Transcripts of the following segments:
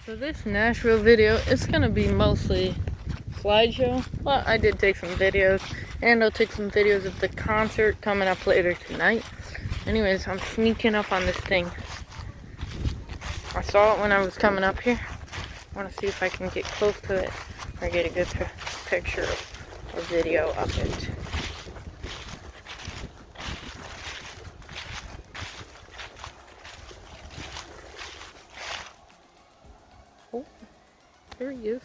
So this Nashville video is going to be mostly slideshow, but I did take some videos, and I'll take some videos of the concert coming up later tonight. Anyways, I'm sneaking up on this thing. I saw it when I was coming up here. I want to see if I can get close to it or get a good picture or video of it. Oh, there he is.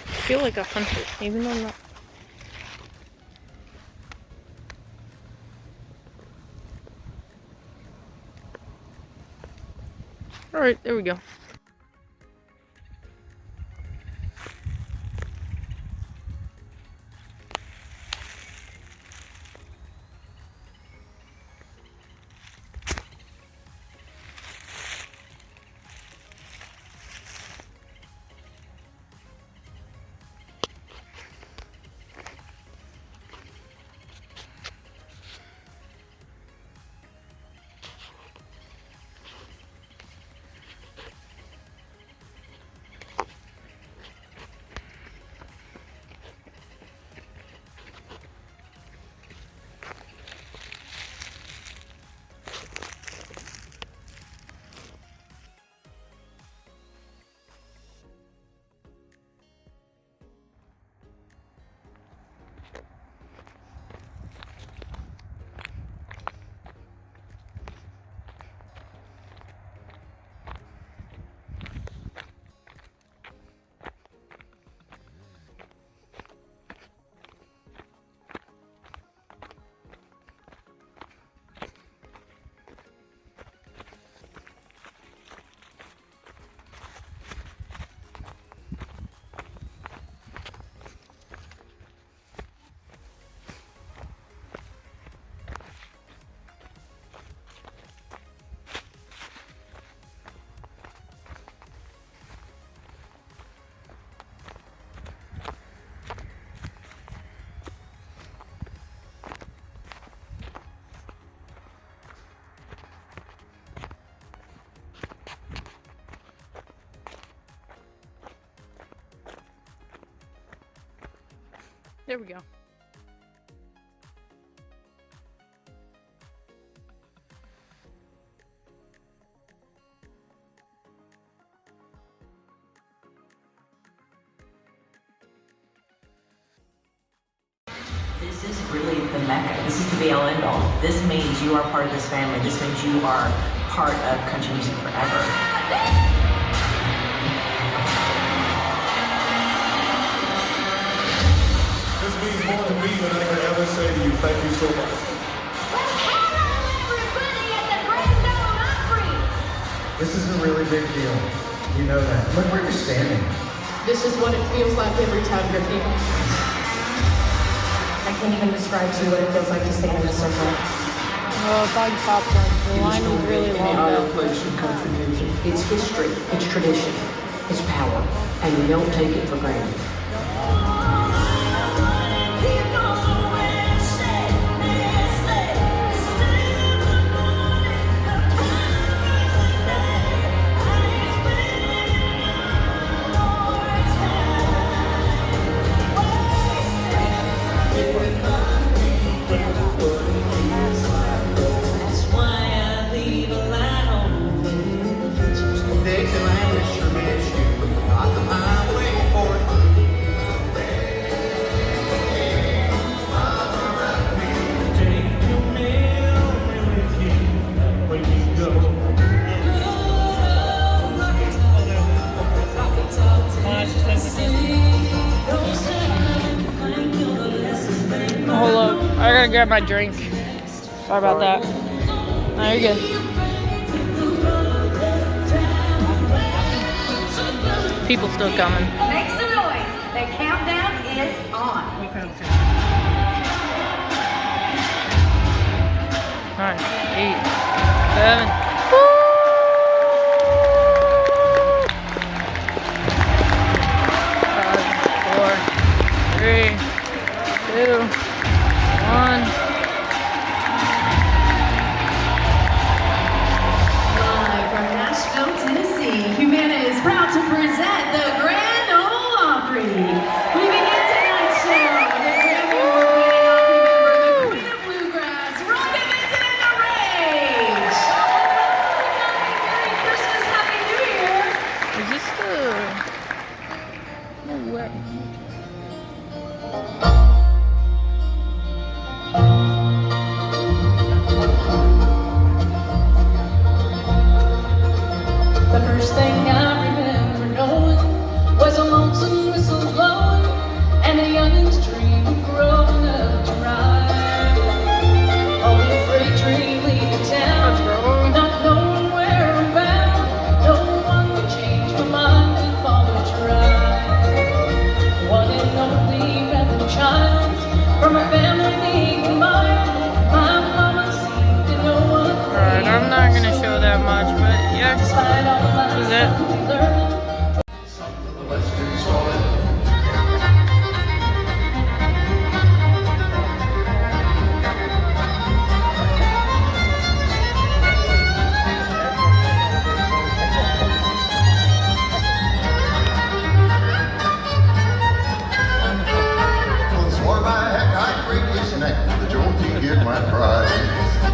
I feel like a hunter, even though I'm not. Alright, there we go. There we go. This is really the Mecca. This is the be all end all. This means you are part of this family. This means you are part of country music forever. This means more to me than I can ever say to you. Thank you so much. Hello, everybody at the Grand Ole Opry. This is a really big deal. You know that. Look where you're standing. This is what it feels like every time you're here. I can't even describe to you what it feels like to stand in a circle. Oh, bug popcorn. The line is really long though. Country music. It's history, it's tradition, it's power, and we don't take it for granted. I gotta grab my drink. Sorry about that. No, you're good. People still coming. Make some noise. The countdown is on. 9, 8, 7. Five, 4, 3, 2, 1. Live from Nashville, Tennessee, Humana is proud to present the Grand Ole Opry. We begin tonight's show with the Grammy Award-winning Opry member, the Queen of Bluegrass, Rhonda Vincent and the Rage. Merry Christmas, Happy New Year. Is this the... No way. The first thing I remember knowing was a lonesome whistle blowing and a youngin's dream of growing up to ride. On the freight train leaving town, not knowing where I'm bound, no one would change my mind and follow to ride. One and only rebel child from a family being combined. My mama seemed to know what. Alright, I'm not gonna show that much, but yeah. Despite all my Is that? learning. Swore by heck I'd break his neck, the jolt he give my pride.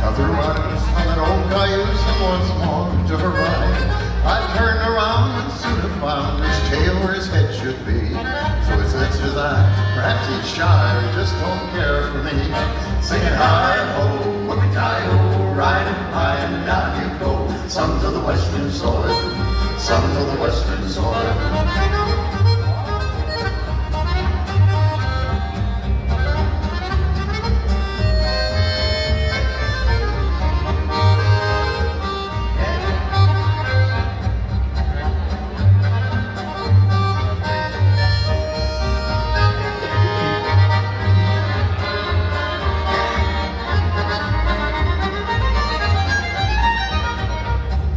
I threw my noose on that old cayuse and once more took a ride. I turned around and soon have found his tail where his head should be. So it says to that, perhaps he's shy or he just don't care for me. Singing hi-ho, whippy-tie-ho, riding high and down you go. Some to the western soil, some to the western soil.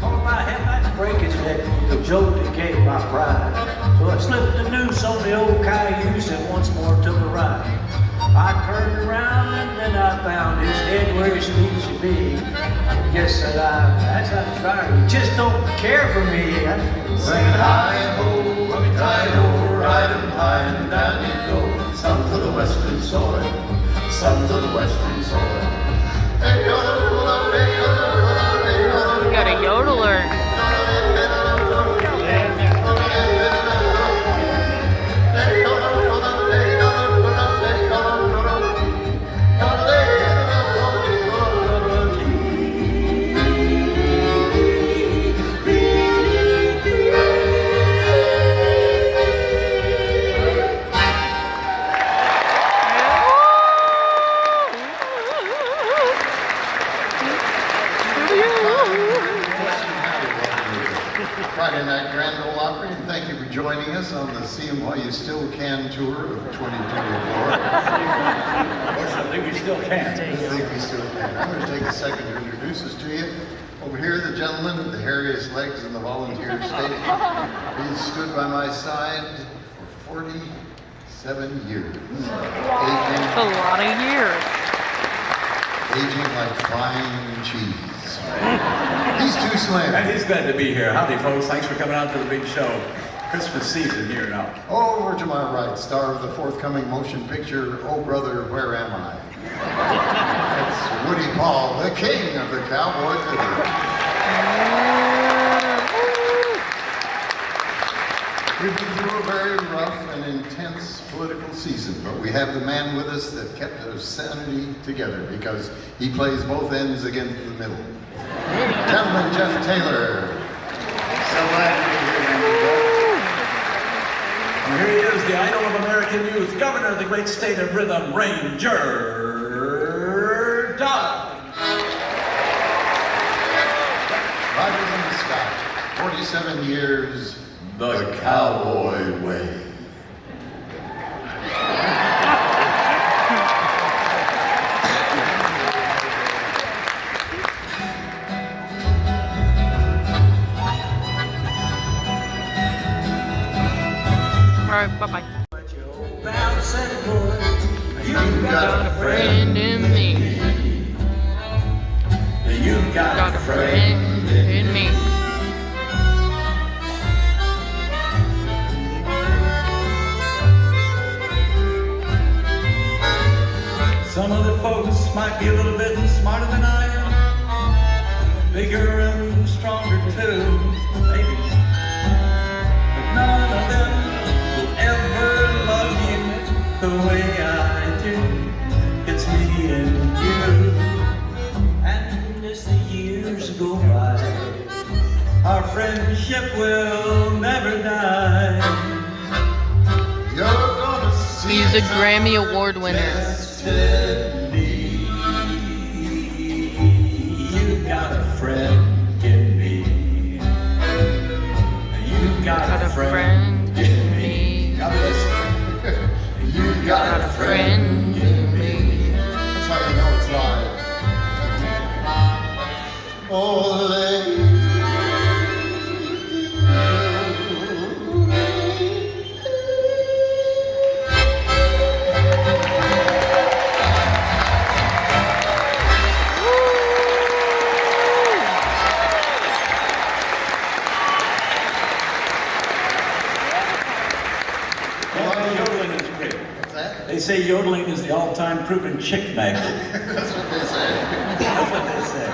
On my head, I'd break his neck, the jolt that gave my pride. So I slipped the noose on the old cayuse and once more took a ride. I turned around and then I found his head where his feet should be. Guess that that's not fair. You just don't care for me. Singing hi-ho, whippy-tie-ho, riding high and down you go. Some to the western soil, some to the western soil. We got a yodeler. Friday night Grand Ole Opry, and thank you for joining us on the See 'Em While You Still Can tour of 2024. Unfortunately, we still can't. I think we still can. I'm going to take a second to introduce us to you. Over here, the gentleman with the hairiest legs in the volunteer state. He's stood by my side for 47 years. That's a lot of years. Aging like fine cheese. He's too slim. And he's glad to be here. Howdy, folks. Thanks for coming out to the big show. Christmas season here now. Over to my right, star of the forthcoming motion picture, Oh Brother, Where Am I? That's Woody Paul, the king of the cowboy fiddle. We've been through a very rough and intense political season, but we have the man with us that kept our sanity together because he plays both ends against the middle. Gentleman Jeff Taylor. So glad to be here, and here he is, the idol of American youth, governor of the great state of rhythm, Ranger Dodd. Riders in the Sky, 47 years, the cowboy way. Alright, bye-bye. You've got a friend in me. You've Got a friend in me. Some other folks might be a little bit smarter than I am, bigger and stronger too, maybe. But none of them will ever love you the way I do. It's me and you. And as the years go by, our friendship will never die. You're gonna see. He's a Grammy Award winner. You've got a friend in me. You've got a friend in me. God bless you. You've got a friend in me. That's how you know it's live. Oh, lady. Yodeling is great. What's that? They say yodeling is the all-time proven chick magnet. That's what they say. That's what they say.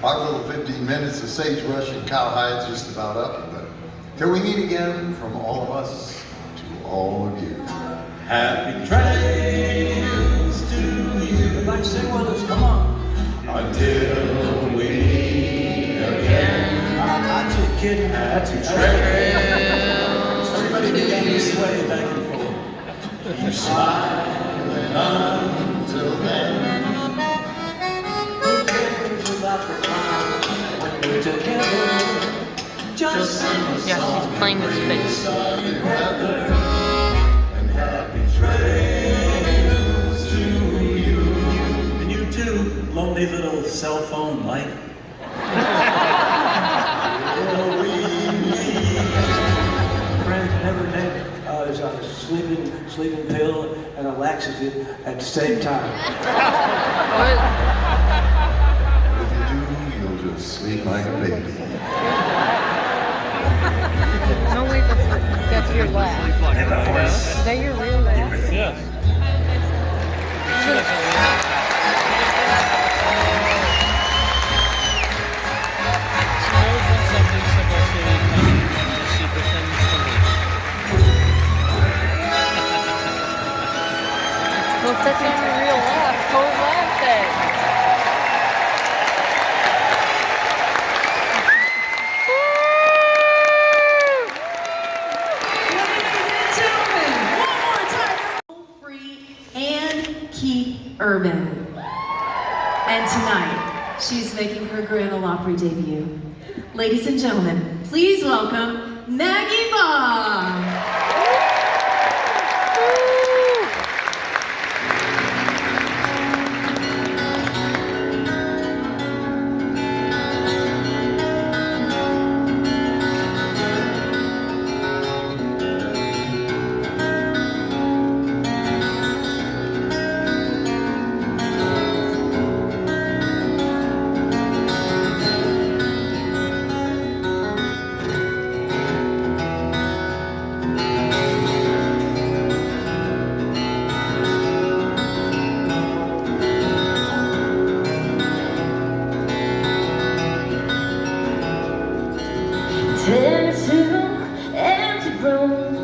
Our little 15 minutes of sagebrush and cowhides just about up, but till we meet again, from all of us to all of you. Happy trails to you. Everybody sing with us, come on. Until we meet again. I'm not just kidding. Happy trails. Everybody began to sway back and forth. Keep smiling until then. Who cares about the cloud when we're together? Just sing a Yeah, song. he's playing his face. Sunny weather. And happy trails to you. And you too, lonely little cell phone light. Friends never had a sleeping pill and a laxative at the same time. If you do, you'll just sleep like a baby. No way, that's your laugh. And of course, Is that your real laugh? Yeah. Well, if that's not your real laugh, go laugh then. Urban. And tonight, she's making her Grand Ole Opry debut. Ladies and gentlemen, please welcome Maggie Baum.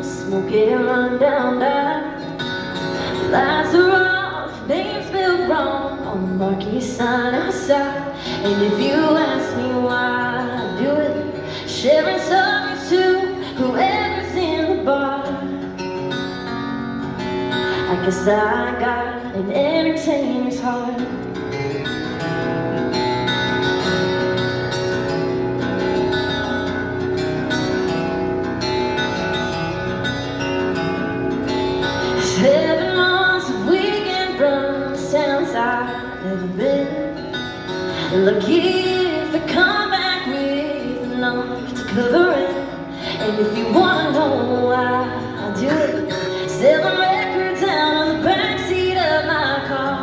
Smoking run down that. Lights are off, names spelled wrong on the marquee sign outside. And if you ask me why I do it, sharing songs to whoever's in the bar. I guess I got an entertainer's heart. Lucky if I come back with enough to cover it. And if you wanna know why I do it, sell the record down on the backseat of my car.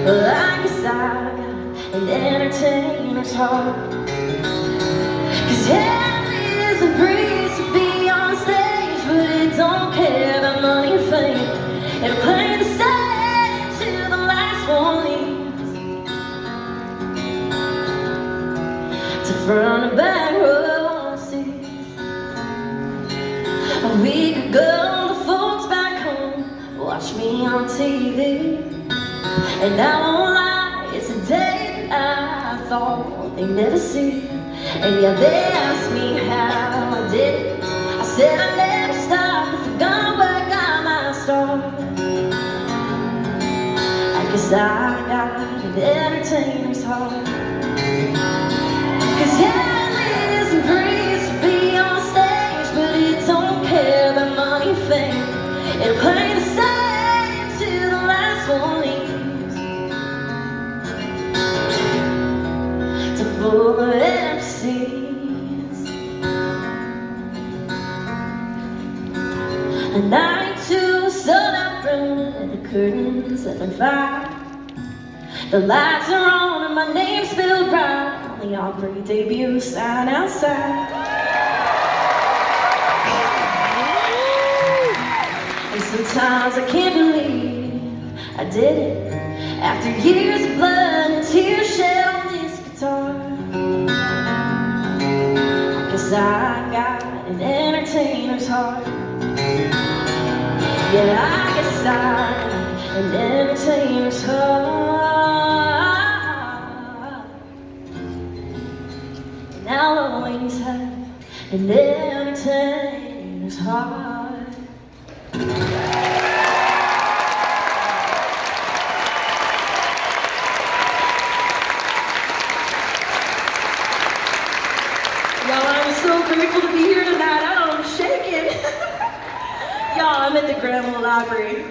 Well, I guess I got an entertainer's heart. 'Cause hell is a breeze to be on stage, but it don't care about money or fame. It'll play the same till the last one leaves. To front and back row seats. A week ago, the folks back home watched me on TV. And I won't lie, it's a day that I thought they'd never see. And yeah, they asked me how I did it. I said I never stopped, I forgot where I got my start. I guess I got an entertainer's heart. 'Cause yeah, it isn't breeze to be on stage, but it don't care about money or fame. It'll play the same till the last one leaves. To full of empty seats. A night to a sold-out room, and the curtains have been fired. The lights are on and my name's spelled right on the Opry debut sign outside. And sometimes I can't believe I did it. After years of blood and tears shed on this guitar. I guess I got an entertainer's heart. Yeah, I guess I got an entertainer's heart. And I'll always have an entertainer's heart. Y'all, I'm so grateful to be here tonight. I'm shaking. Y'all, I'm at the Grand Ole Opry.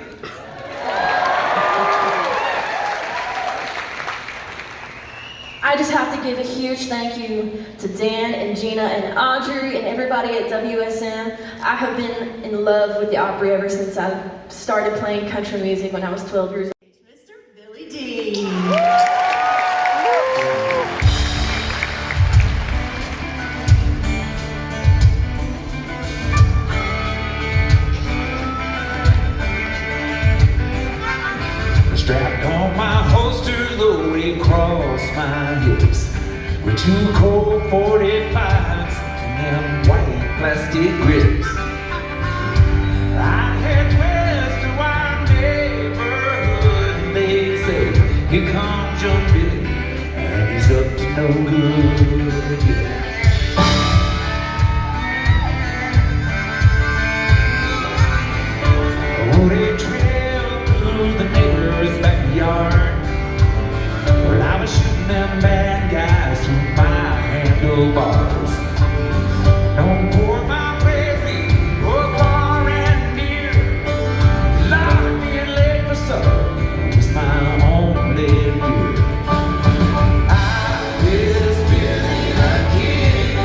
I just have to give a huge thank you to Dan and Gina and Audrey and everybody at WSM. I have been in love with the Opry ever since I started playing country music when I was 12 years old. Mr. Billy D. Strapped on my holster, loaded across my hips with 2 Colt 45s and them white plastic grips. I head west to our neighborhood and they say, here comes young Billy and he's up to no good. Yeah. Oh, they trail through the neighbor's backyard. Well, I was shooting them bad guys through my handlebars. Don't pour my baby, both far and near. Lot of being late for supper was my only fear. I miss Billy the Kid,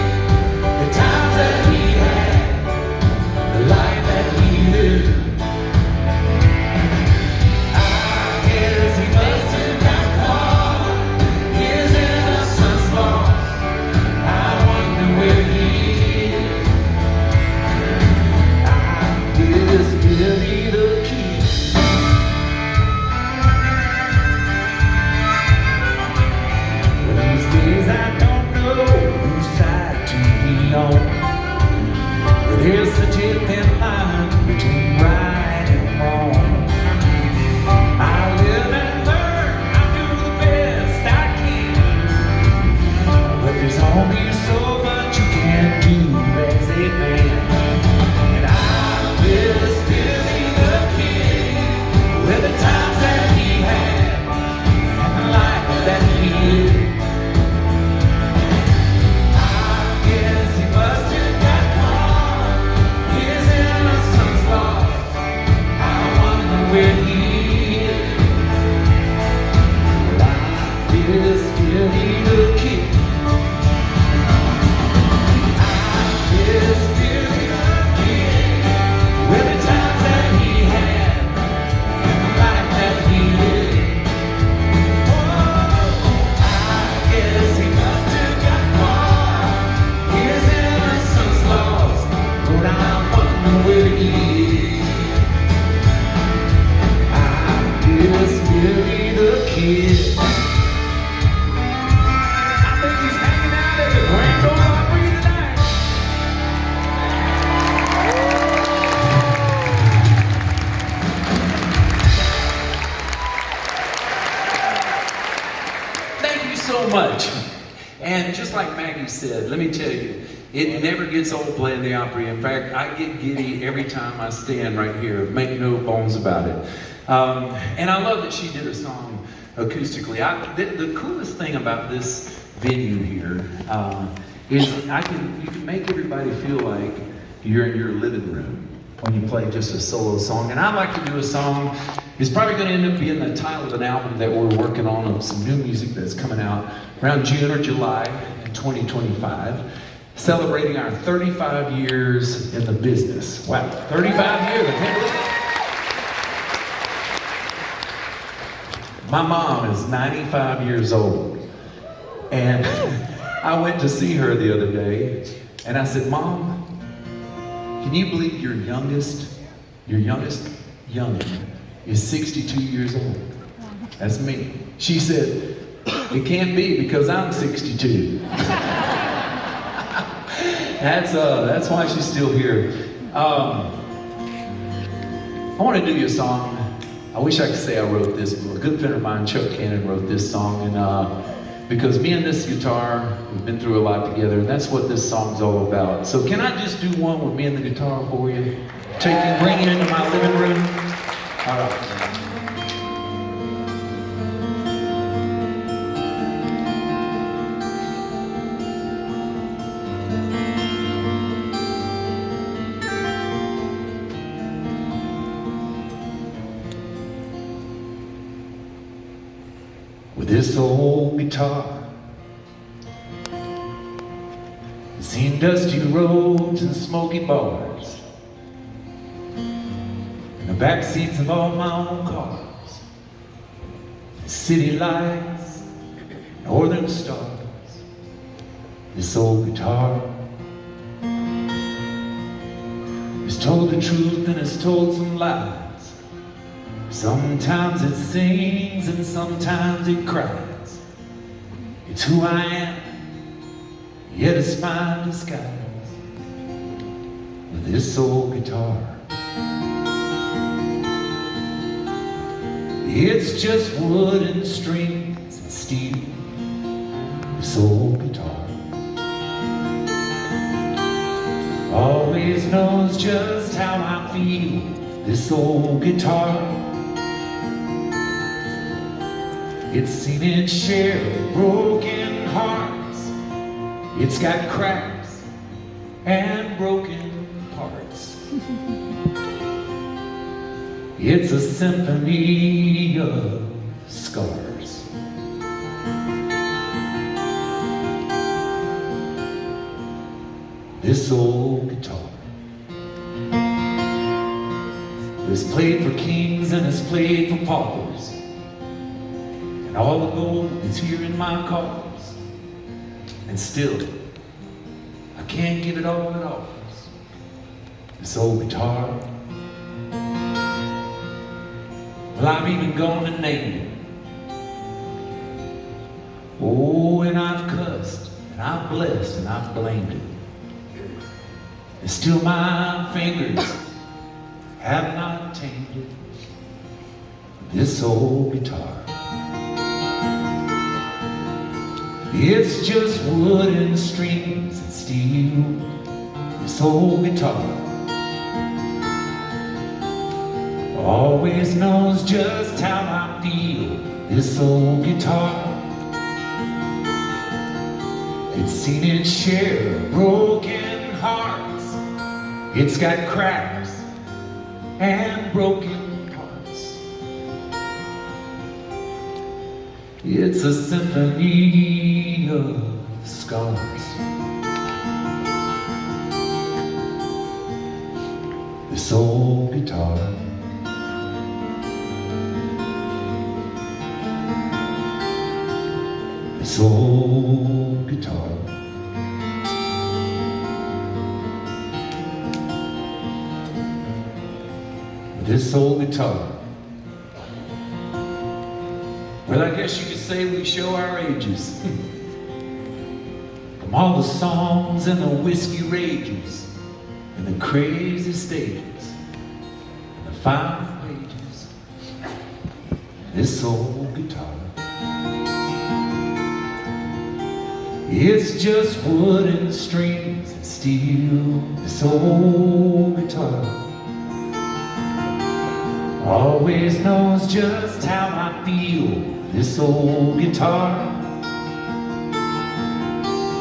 the times that he had, the life that he lived. I wonder Billy the Kid. I miss Billy the Kid. With the times that he had, and the life that he lived. Oh, I guess he must have got far. His innocence lost, but I wonder where he is. I miss Billy the Kid. I think he's hanging out at the Grand Ole Opry tonight. Thank you so much. And just like Maggie said, let me tell you, it never gets old playing the Opry. In fact, I get giddy every time I stand right here. Make no bones about it. And I love that she did a song acoustically. The coolest thing about this venue here is you can make everybody feel like you're in your living room when you play just a solo song. And I like to do a song. It's probably going to end up being the title of an album that we're working on of some new music that's coming out around June or July in 2025, celebrating our 35 years in the business. Wow, 35 years, I can't believe it. My mom is 95 years old, and I went to see her the other day, and I said, Mom, can you believe your youngest youngin' is 62 years old? That's me. She said, it can't be because I'm 62. That's why she's still here. I want to do you a song. I wish I could say I wrote this, but a good friend of mine, Chuck Cannon, wrote this song, and because me and this guitar, we've been through a lot together, and that's what this song's all about. So can I just do one with me and the guitar for you? Bring it into my living room? All right. With this old guitar, I've seen dusty roads and smoky bars, in the back seats of all my own cars, city lights, northern stars. This old guitar has told the truth and has told some lies. Sometimes it sings and sometimes it cries. It's who I am, yet it's my disguise. With this old guitar, it's just wood and strings and steel. This old guitar always knows just how I feel. This old guitar, it's seen its share of broken hearts. It's got cracks and broken parts. It's a symphony of scars. This old guitar is played for kings and is played for paupers. All the gold is here in my cars, and still I can't give it all it offers. This old guitar, well, I've even gone to name it. Oh, and I've cussed, and I've blessed, and I've blamed it. And still my fingers have not tamed it. This old guitar, it's just wood and strings and steel. This old guitar always knows just how I feel. This old guitar, it's seen its share of broken hearts. It's got cracks and broken parts. It's a symphony of scars. This old guitar, this old guitar, this old guitar. Well, I guess you could say we show our ages. From all the songs and the whiskey rages, and the crazy stages, and the final pages. This old guitar, it's just wood and strings and steel. This old guitar always knows just how I feel. This old guitar,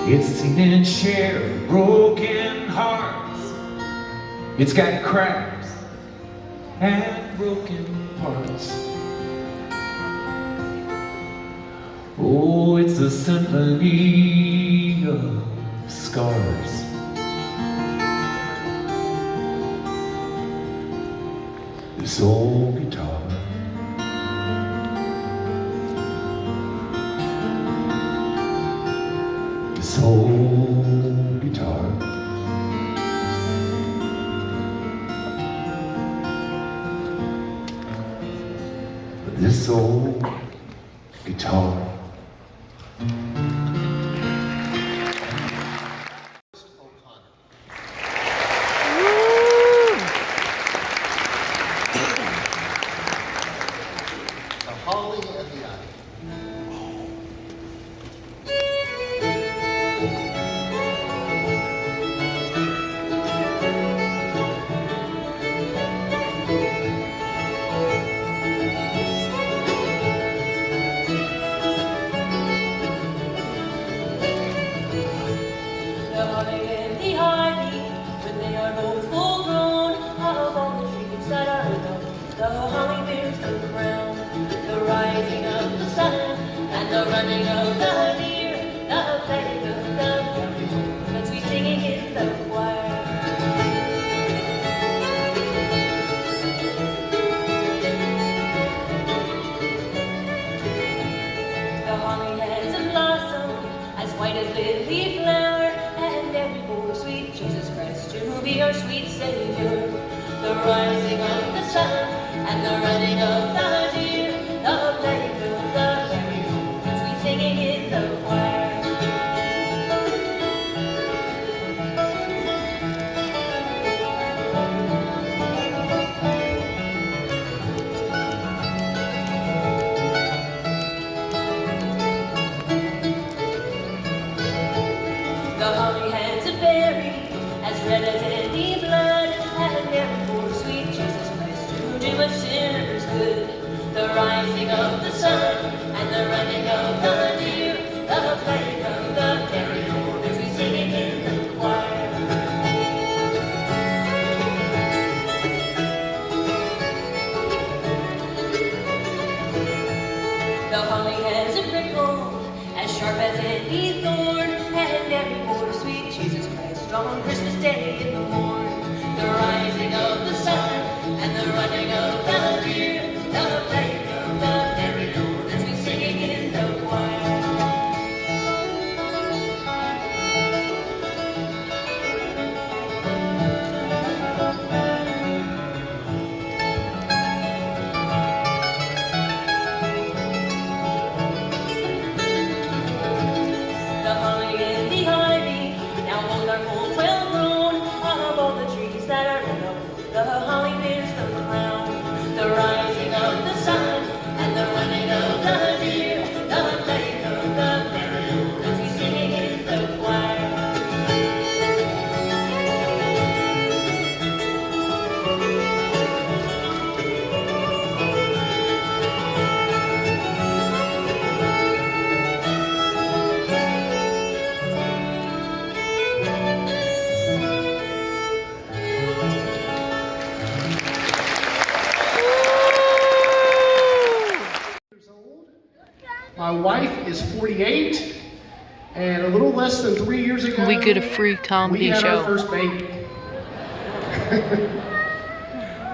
it's seen its share of broken hearts. It's got cracks and broken parts. Oh, it's a symphony of scars. This old guitar, this old guitar, this old guitar. Holly and the Ivy. The holly and the ivy, when they are both full grown, out of all the trees that are known, the holly bears the crown. The rising of the sun and the running of the deer, the playing of the drum, the sweet singing in the choir. The holly has a blossom as white as lily flower, and every poor sweet Jesus Christ to be our sweet Savior. The rising of the sun and the running of the deer, the playing of the merry-go-round, the sweet singing in the choir. The holly has a berry as red as any blood, and every poor sweet Jesus Christ to do a sinner's good. The rising of the sun and the running of the deer, the playing of the merry-go-round, the sweet singing in the choir. The holly has a prickle as sharp as any thorn, and every poor sweet Jesus Christ on Christmas Day in the morn. The rising of the sun and the running of the deer, the playing of the merry-go-round, the sweet singing in the choir. The holly and the ivy, now both are full well grown, is 48, and a little less than 3 years ago, We get a free comedy we had show. our first baby.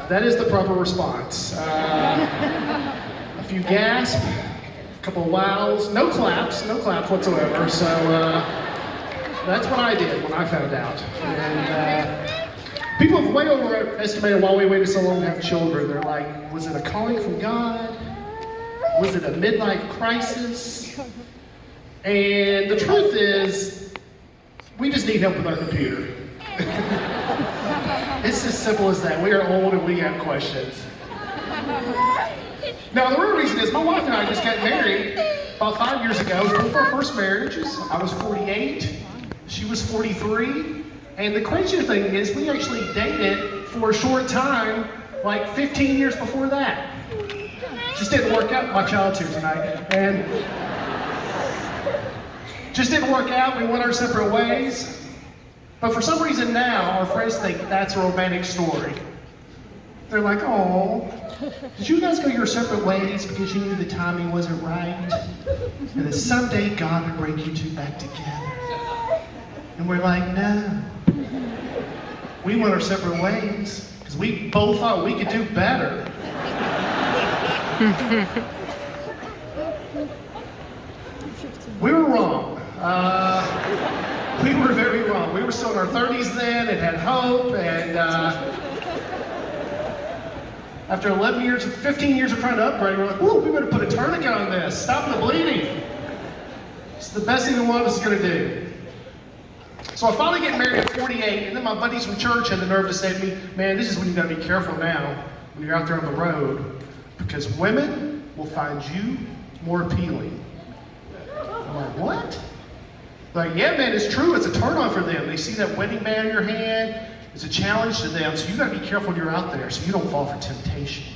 That is the proper response. A few gasps, a couple of wows, no claps whatsoever. So that's what I did when I found out. And people have way overestimated why we waited so long to have children. They're like, was it a calling from God? Was it a midlife crisis? And the truth is, we just need help with our computer. It's as simple as that. We are old and we have questions. Now, the real reason is my wife and I just got married about 5 years ago. It was both our first marriages. I was 48, she was 43. And the crazier thing is we actually dated for a short time, like 15 years before that. Just didn't work out. My child's here tonight. And just didn't work out. We went our separate ways. But for some reason now, our friends think that's a romantic story. They're like, oh, did you guys go your separate ways because you knew the timing wasn't right? And that someday God would bring you two back together. And we're like, no. We went our separate ways because we both thought we could do better. We were wrong. We were very wrong. We were still in our 30s then and had hope, and after 15 years of trying to upgrade, we're like, whoa, we better put a tourniquet on this. Stop the bleeding. It's the best thing one of us is gonna do. So I finally get married at 48, and then my buddies from church had the nerve to say to me, man, this is when you gotta be careful now when you're out there on the road, because women will find you more appealing. I'm like, what? Like, yeah, man, it's true. It's a turn on for them. They see that wedding band in your hand. It's a challenge to them. So you got to be careful when you're out there so you don't fall for temptation.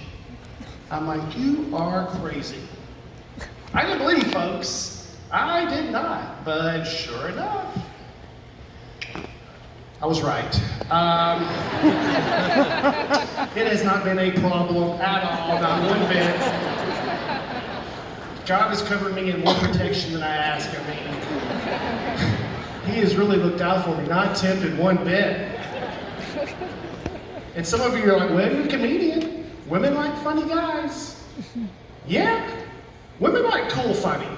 I'm like, you are crazy. I didn't believe you, folks. I did not. But sure enough, I was right. It has not been a problem at all, not one bit. God has covered me in more protection than I ask of me. He has really looked out for me, not tempted one bit. And some of you are like, well, you're a comedian. Women like funny guys. Yeah, women like cool funny.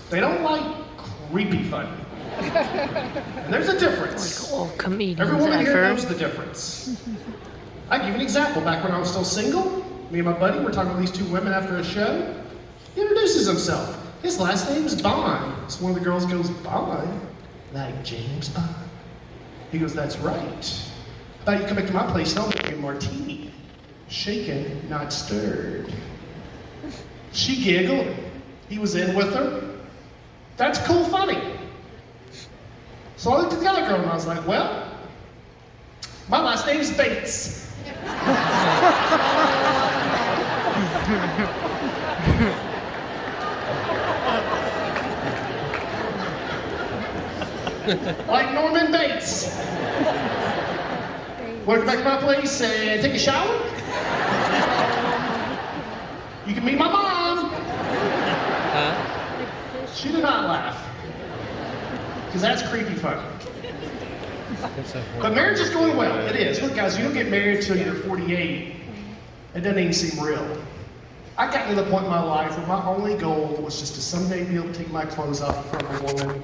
They don't like creepy funny. And there's a difference. Like all comedians Every woman here ever. knows the difference. I'll give you an example. Back when I was still single, me and my buddy were talking to these two women after a show. He introduces himself. His last name's Bond. So one of the girls goes, Bond? Like James Bond? He goes, that's right. But you come back to my place, I'll make you a martini. Shaken, not stirred. She giggled. He was in with her. That's cool funny. So I looked at the other girl and I was like, well, my last name's Bates. Like Norman Bates. Want to come back to my place and take a shower? You can meet my mom. She did not laugh. Because that's creepy fun. But marriage is going well. It is. Look, guys, you don't get married until you're 48. It doesn't even seem real. I got to the point in my life where my only goal was just to someday be able to take my clothes off in front of a woman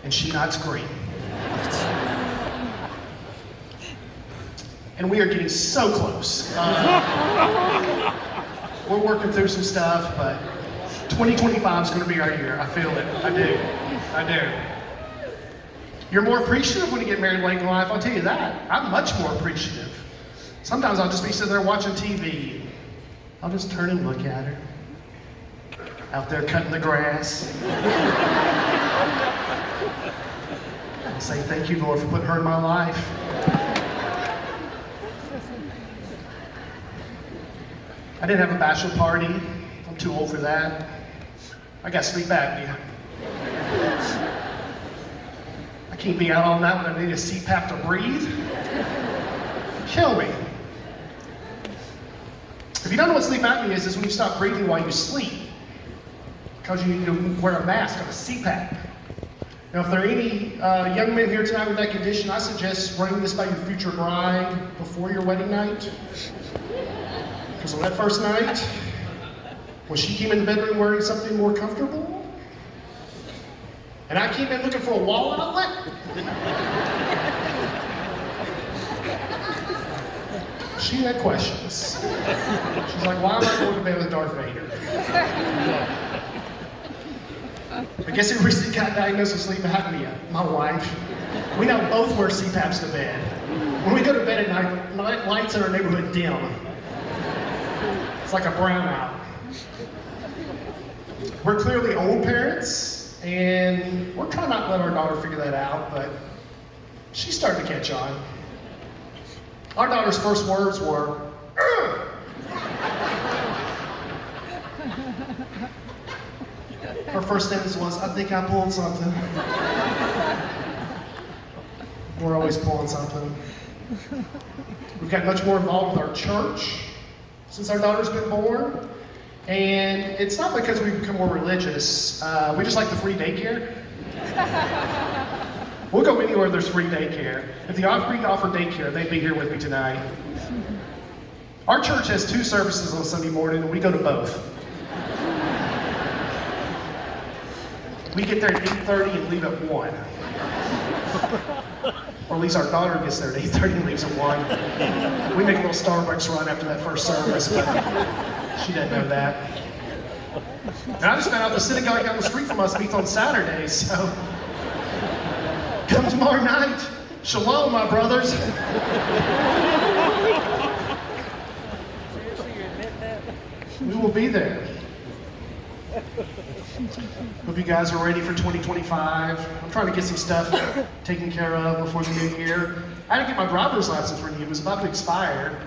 and she not scream. And we are getting so close. We're working through some stuff, but 2025 is going to be our year. I feel it. I do. You're more appreciative when you get married late in life, I'll tell you that. I'm much more appreciative. Sometimes I'll just be sitting there watching TV. I'll just turn and look at her. Out there cutting the grass. I'll say, thank you, Lord, for putting her in my life. I didn't have a bachelor party. I'm too old for that. I got sleep apnea. I can't be out all night when I need a CPAP to breathe. Kill me. If you don't know what sleep apnea is when you stop breathing while you sleep. because you need to wear a mask, a CPAP. Now, if there are any young men here tonight with that condition, I suggest running this by your future bride before your wedding night. Because on that first night, when she came in the bedroom wearing something more comfortable, and I came in looking for a wall outlet, she had questions. She's like, why am I going to bed with Darth Vader? I guess who recently got diagnosed with sleep apnea? My wife. We now both wear CPAPs to bed. When we go to bed at night, lights in our neighborhood dim. It's like a brownout. We're clearly old parents, and we're trying not to let our daughter figure that out, but she's starting to catch on. Our daughter's first words were, "Ugh." Her first sentence was, I think I pulled something. We're always pulling something. We've got much more involved with our church since our daughter's been born. And it's not because we've become more religious. We just like the free daycare. We'll go anywhere there's free daycare. If the Opry offered daycare, they'd be here with me tonight. Our church has 2 services on Sunday morning, and we go to both. We get there at 8:30 and leave at 1. Or at least our daughter gets there at 8:30 and leaves at 1. We make a little Starbucks run after that first service, but she doesn't know that. And I just found out the synagogue down the street from us meets on Saturdays, so come tomorrow night. Shalom, my brothers. We will be there. Hope you guys are ready for 2025. I'm trying to get some stuff taken care of before the new year. I had to get my driver's license renewed. It was about to expire.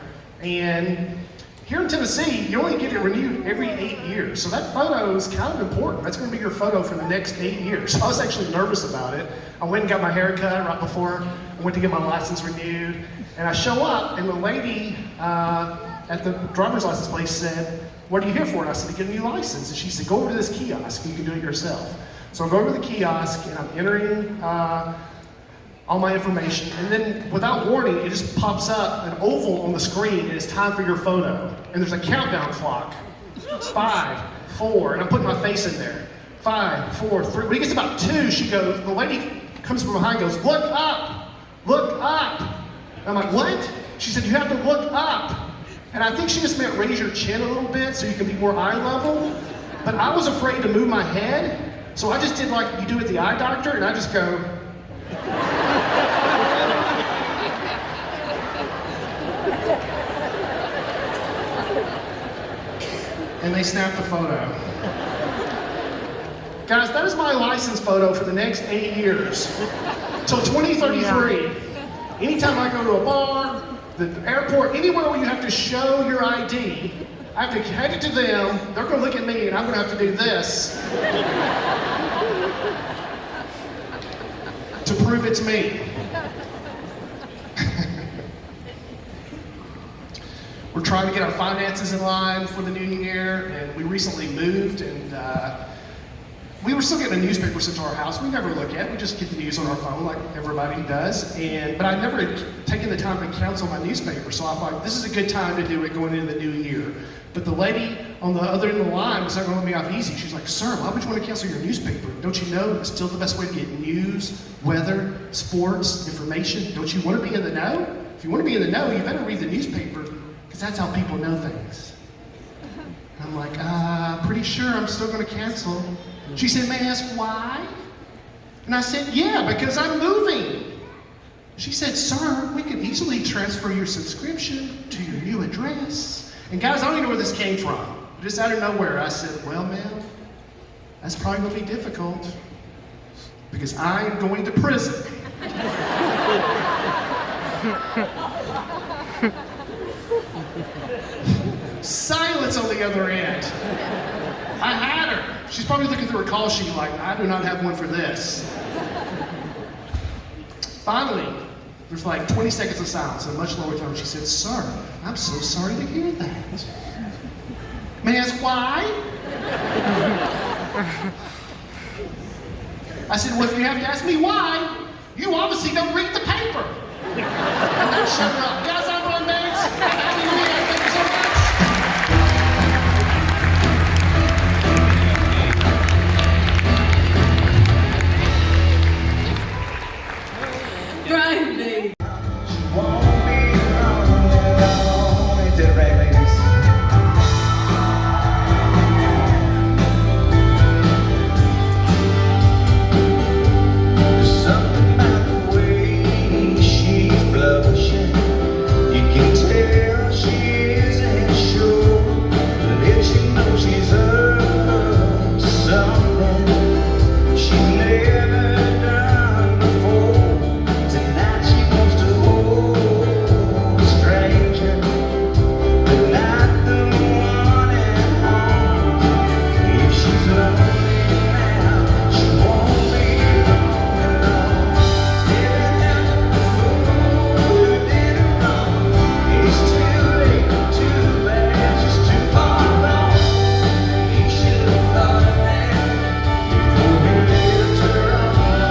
And here in Tennessee, you only get it renewed every 8 years. So that photo is kind of important. That's going to be your photo for the next 8 years. So I was actually nervous about it. I went and got my hair cut right before I went to get my license renewed. And I show up, and the lady at the driver's license place said, "What are you here for?" And I said, "To get a new license." And she said, "Go over to this kiosk, and you can do it yourself." So I go over to the kiosk, and I'm entering all my information, and then without warning, it just pops up an oval on the screen, and it's time for your photo. And there's a countdown clock. 5, 4, and I'm putting my face in there. 5, 4, 3. When it gets about 2, she goes, the lady comes from behind and goes, "Look up, look up." And I'm like, "What?" She said, "You have to look up." And I think she just meant raise your chin a little bit so you can be more eye level. But I was afraid to move my head, so I just did like you do at the eye doctor, and I just go. And they snapped the photo. Guys, that is my license photo for the next 8 years, till 2033. Anytime I go to a bar, the airport, anywhere where you have to show your ID, I have to hand it to them, they're gonna look at me, and I'm gonna have to do this to prove it's me. We're trying to get our finances in line for the new year, and we recently moved, and we were still getting a newspaper sent to our house. We never look at it, we just get the news on our phone like everybody does. But I never had taken the time to cancel my newspaper, so I thought this is a good time to do it going into the new year. But the lady on the other end of the line was not going to let me off easy. She's like, "Sir, why would you want to cancel your newspaper? Don't you know it's still the best way to get news, weather, sports, information? Don't you want to be in the know? If you want to be in the know, you better read the newspaper, because that's how people know things." And I'm like, pretty sure I'm still going to cancel. She said, "May I ask why?" And I said, "Yeah, because I'm moving." She said, "Sir, we could easily transfer your subscription to your new address." And guys, I don't even know where this came from. Just out of nowhere, I said, "Well, ma'am, that's probably going to be difficult, because I am going to prison." Silence on the other end. I had her. She's probably looking through her call sheet like, "I do not have one for this." Finally, there's like 20 seconds of silence, and a much lower tone. She said, "Sir, I'm so sorry to hear that. May I ask why?" I said, well, if you have to ask me why, you obviously don't read the paper. And then shut up. Guys, I'm Ron Banks. Happy New Year. Thank you so much. Brian B. Ain't that right, ladies? There's something about the way she's blushing. You can tell she isn't sure, but if she knows she's up to something she's never done before. Tonight she wants to hold a stranger, but not the one at home. If she's lonely now, she won't be lonely long. Living out the fool who did her wrong. It's too late, too bad, she's too far gone. He should have thought of that before he left her alone.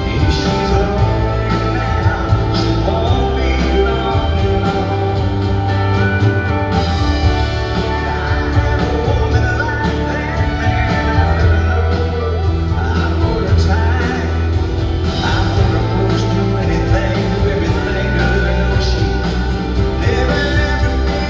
If she's lonely now, she won't be lonely long. I have a woman like that, man, I hold her tight. I hold her close, do anything, do everything to let her know she never, ever be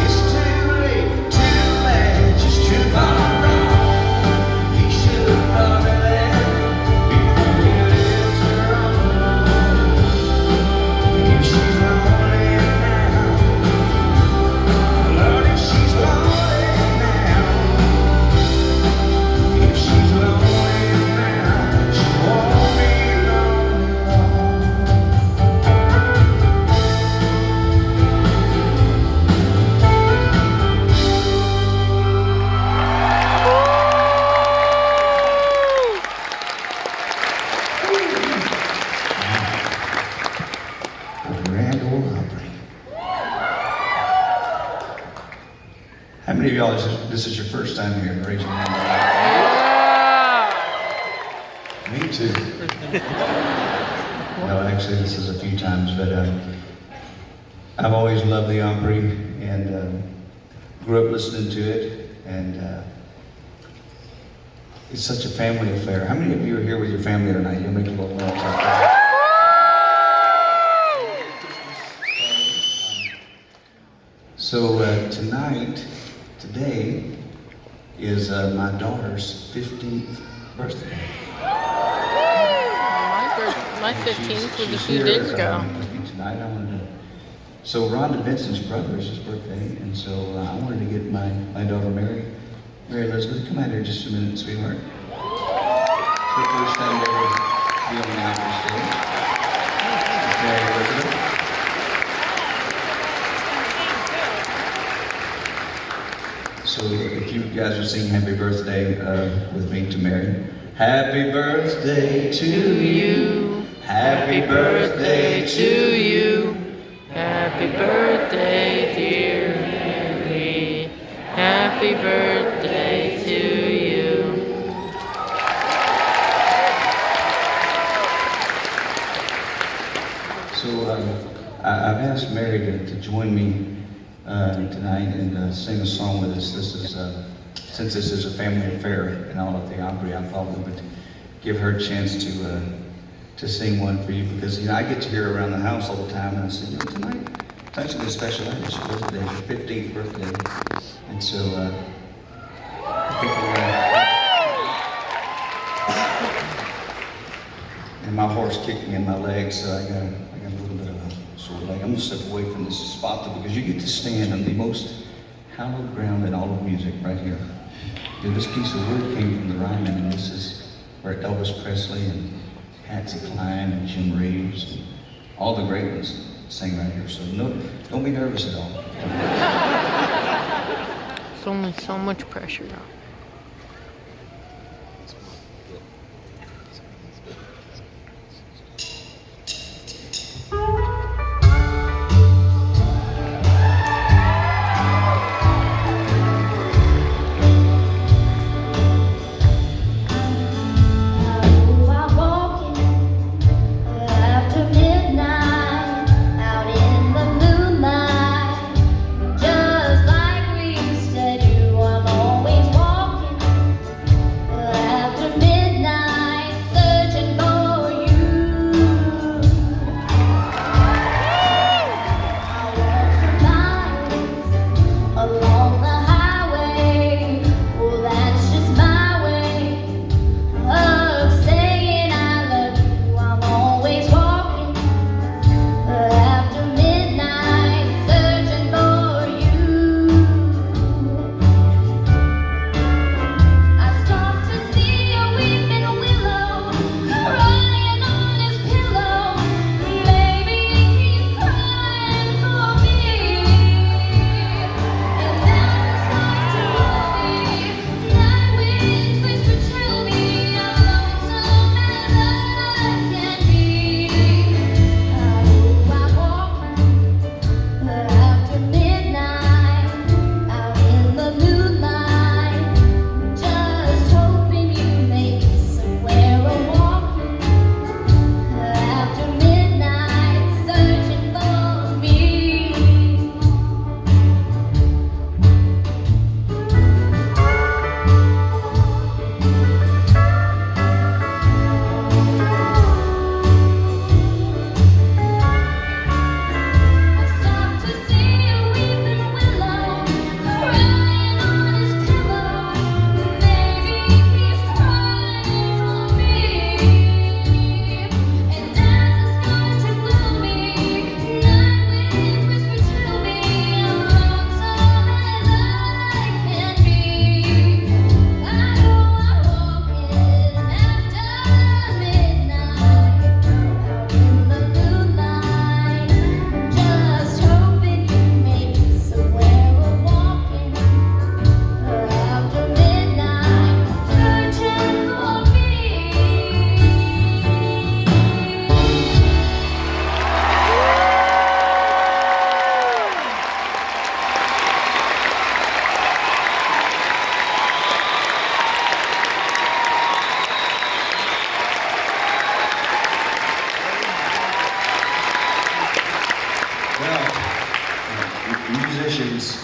It's too late, too bad, she's too far gone. He should have thought of that before he left her alone. If she's lonely now, Lord, if she's lonely now, if she's lonely now, she won't be lonely long. Grand Ole Opry. How many of y'all, this is your first time here? Raise your hand. Me too. No, actually, this is a few times, but I've always loved the Opry and grew up listening to it, and it's such a family affair. How many of you are here with your family tonight? You'll make a little noise out there. So today is my daughter's 15th birthday. My 15th was a She's few here, days ago. with me tonight. I wanted to. So Rhonda Vincent's brother is his birthday, and so I wanted to get my daughter Mary Elizabeth. Come out here just a minute, sweetheart. It's her first time ever being on the Opry stage. It's Mary Elizabeth. So if you guys would sing Happy Birthday with me to Mary. Happy birthday to you. Happy birthday to you. Happy birthday, dear Mary. Happy birthday to you. So I've asked Mary to join me tonight and sing a song with us. This is since this is a family affair and all at the Opry, I thought we would give her a chance to sing one for you, because I get to hear her around the house all the time, and I said, tonight it's actually a special night. It's her birthday, her 15th birthday, and so I think and my horse kicked me in my leg, so I got a little bit of a sore leg. I'm gonna step away from this spot though, because you get to stand on the most hallowed ground in all of music right here. This piece of wood came from the Ryman, and this is where Elvis Presley and Patsy Cline and Jim Reeves, and all the great ones sing right here. So no, don't be nervous at all. It's only so much pressure.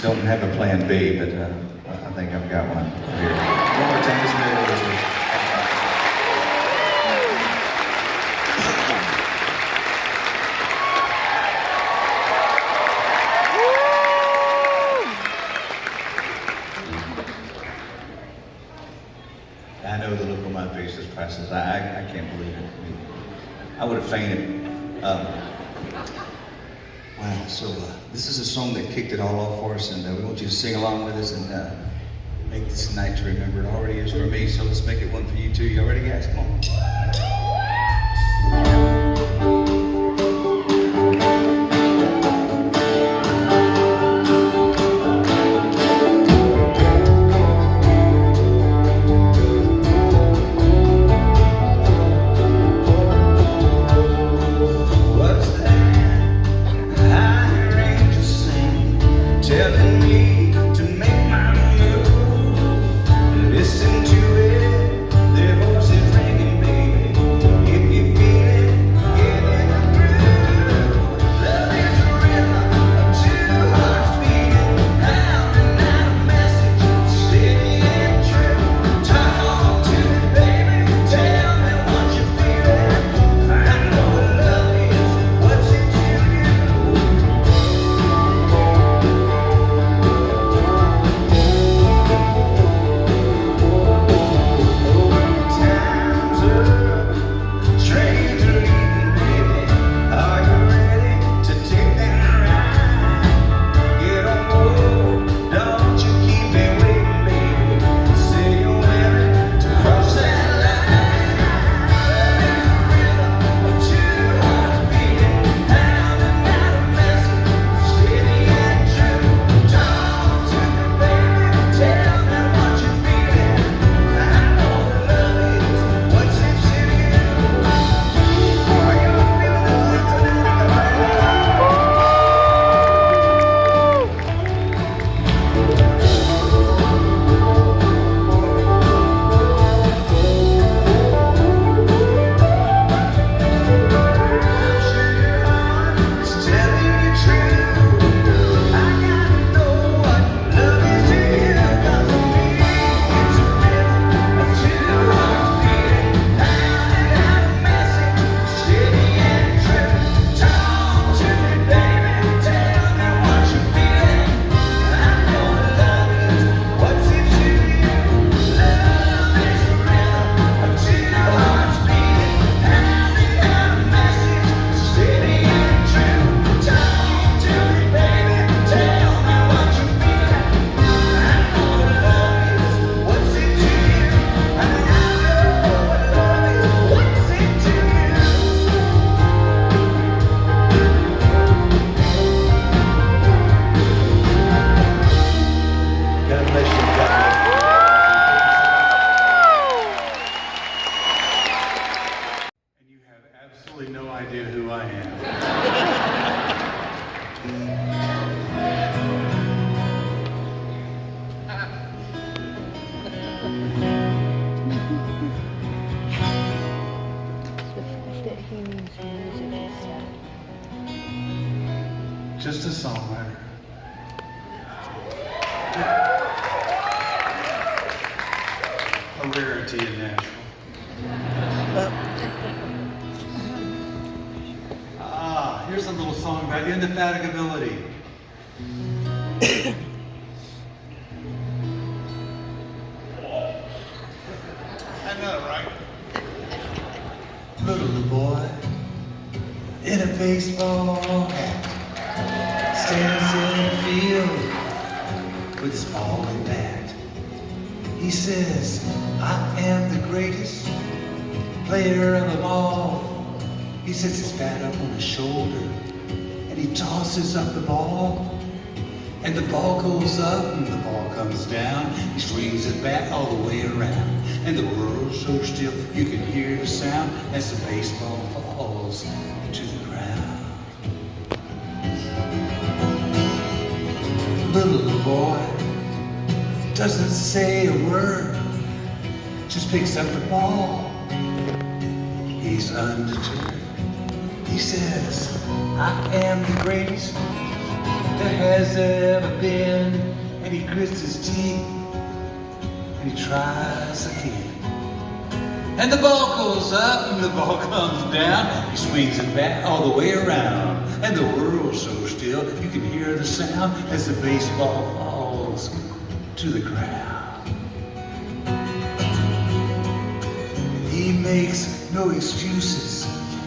Don't have a plan B, but I think I've got one here. One more time, this middle is I know the look on my face is priceless. I can't believe it. I would have fainted. Wow, so this is a song that kicked it all off for us, and we want you to sing along with us and make this night to remember. It already is for me, so let's make it one for you too. You ready, guys? Come on. Telling me to make my move. Listen to it, their voices ringing, baby. If you feel it, Just a songwriter. A rarity in Nashville. Here's a little song about indefatigability. I know, right? Little boy in a baseball hat stands in the field with his ball and bat. He says, I am the greatest player of them all. He sets his bat up on his shoulder and he tosses up the ball. And the ball goes up and the ball comes down. He swings his bat all the way around. And the world's so still you can hear the sound as the baseball falls to the ground. Little boy doesn't say a word, just picks up the ball. He's undeterred. He says, I am the greatest there has ever been. And he grits his teeth and he tries again. And the ball goes up and the ball comes down. He swings it back all the way around. And the world's so still you can hear the sound as the baseball falls to the ground. He makes no excuses.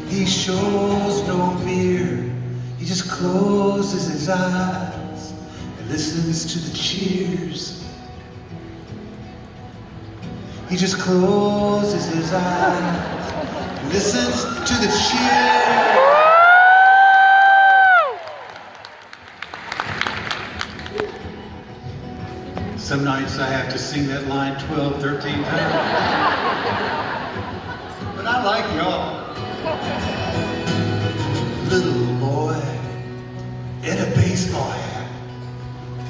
He shows no fear. He just closes his eyes and listens to the cheers. He just closes his eyes and listens to the cheers. Some nights I have to sing that line 12, 13 times. But I like y'all. Little boy in a baseball hat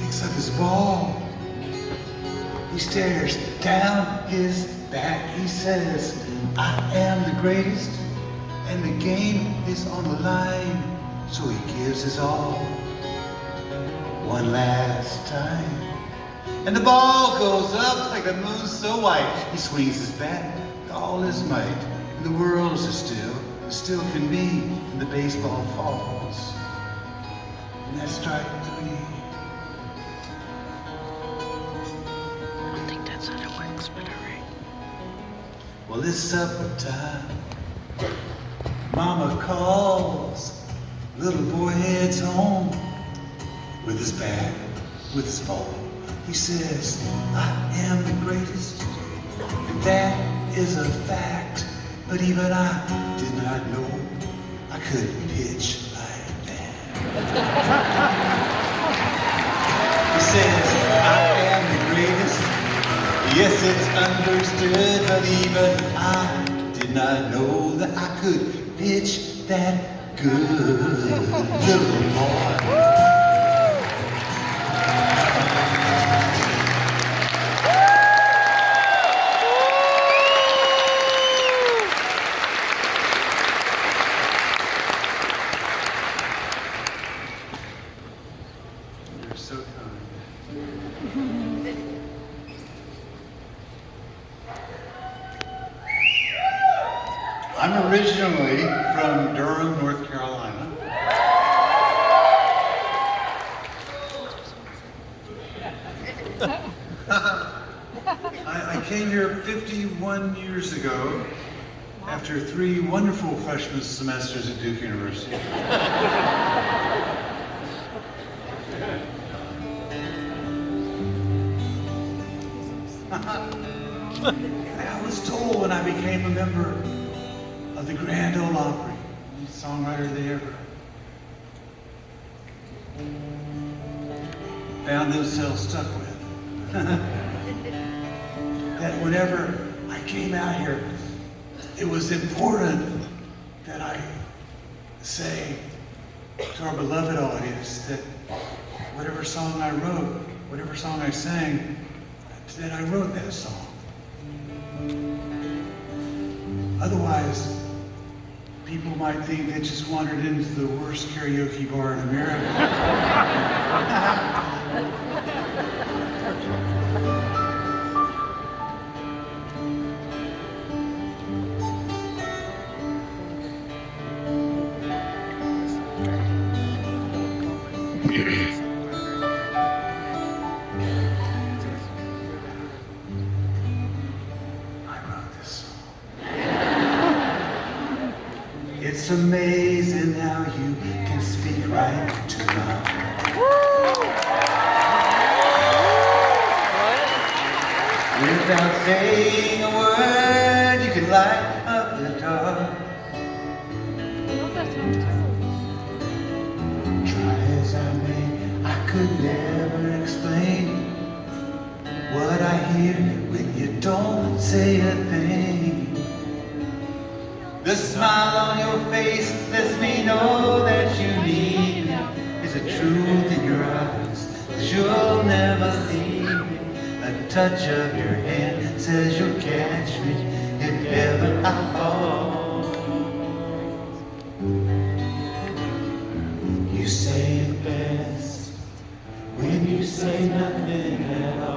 picks up his ball. He stares down his back. He says, I am the greatest and the game is on the line. So he gives his all one last time. And the ball goes up like the moon so white. He swings his bat with all his might. And the world's still can be, and the baseball falls. And that's strike three. I don't think that's how it works, but alright. Well, it's supper time. Mama calls. Little boy heads home with his bat, with his ball. He says, I am the greatest, and that is a fact. But even I did not know I could pitch like that. He says, I am the greatest. Yes, it's understood, but even I did not know that I could pitch that good. Little boy. I'm originally from Durham, North Carolina. I came here 51 years ago after 3 wonderful freshman semesters at Duke University. I was told when I became a member of the Grand Ole Opry, the songwriter they ever found themselves stuck with. That whenever I came out here, it was important that I say, to our beloved audience that whatever song I wrote, whatever song I sang, that I wrote that song. Otherwise, people might think they just wandered into the worst karaoke bar in America. It's amazing how you can speak right to my heart. Without saying a word, you can light up the dark. Try as I may, I could never explain what I hear when you don't say a thing. The smile on your face lets me know that you need me. There's a truth in your eyes that you'll never leave me. A touch of your hand says you'll catch me if ever I fall. You say it best when you say nothing at all.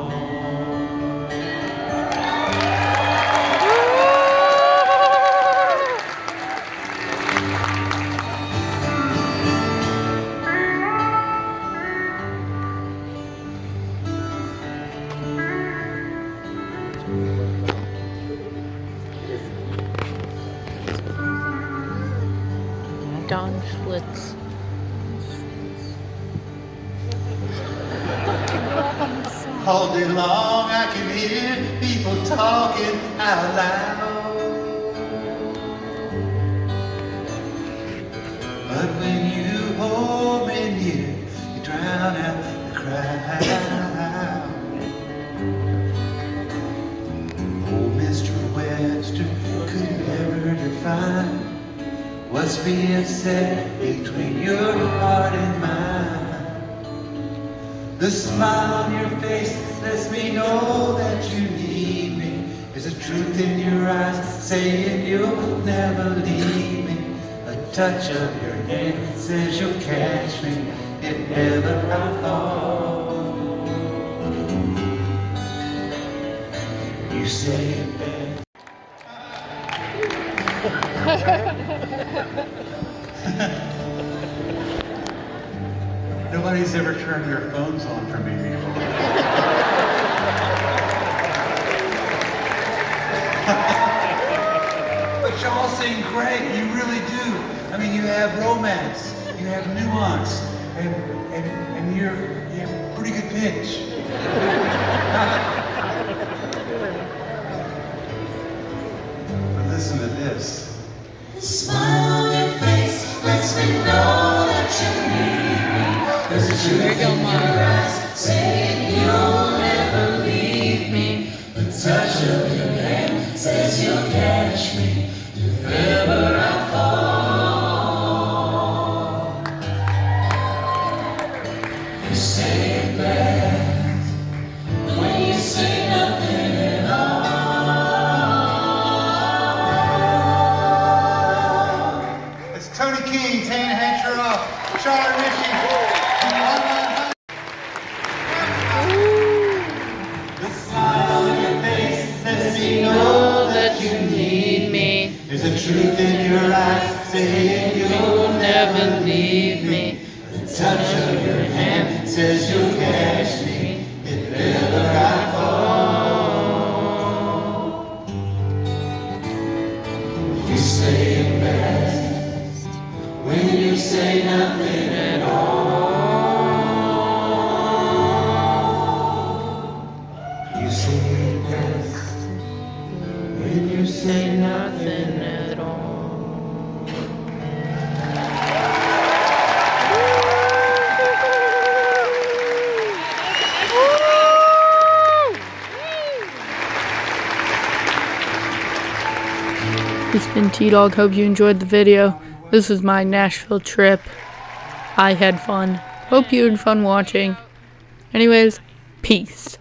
Dawn Schlitz. All day long I can hear people talking out loud. But when you hold me near, you drown out the crowd. Oh, Mr. Webster could never define what's being said between your heart and mine. The smile on your face lets me know that you need me. There's a truth in your eyes saying you'll never leave me. A touch of your hand says you'll catch me if ever I fall. You say it best. Nobody's ever turned their phones on for me before. But y'all sing great, you really do. I mean, you have romance, you have nuance, and you have pretty good pitch. But listen to this. The smile on your face lets me know that you need me. There's a truth in your eyes saying you'll never leave me. The touch of your hand says you'll catch me if ever I fall. You say it best when you say nothing at all. It's Tony King, Tana Hatcheroff, Charlie Ritchie. The smile on your face lets me know that you need me. There's a truth in your eyes saying you'll never leave me. The touch of your hand says you'll catch me if ever I fall. You say it best when you say nothing at all. You say it best when you say nothing at all. It's been T-Dog. Hope you enjoyed the video. This was my Nashville trip. I had fun. Hope you had fun watching. Anyways, peace.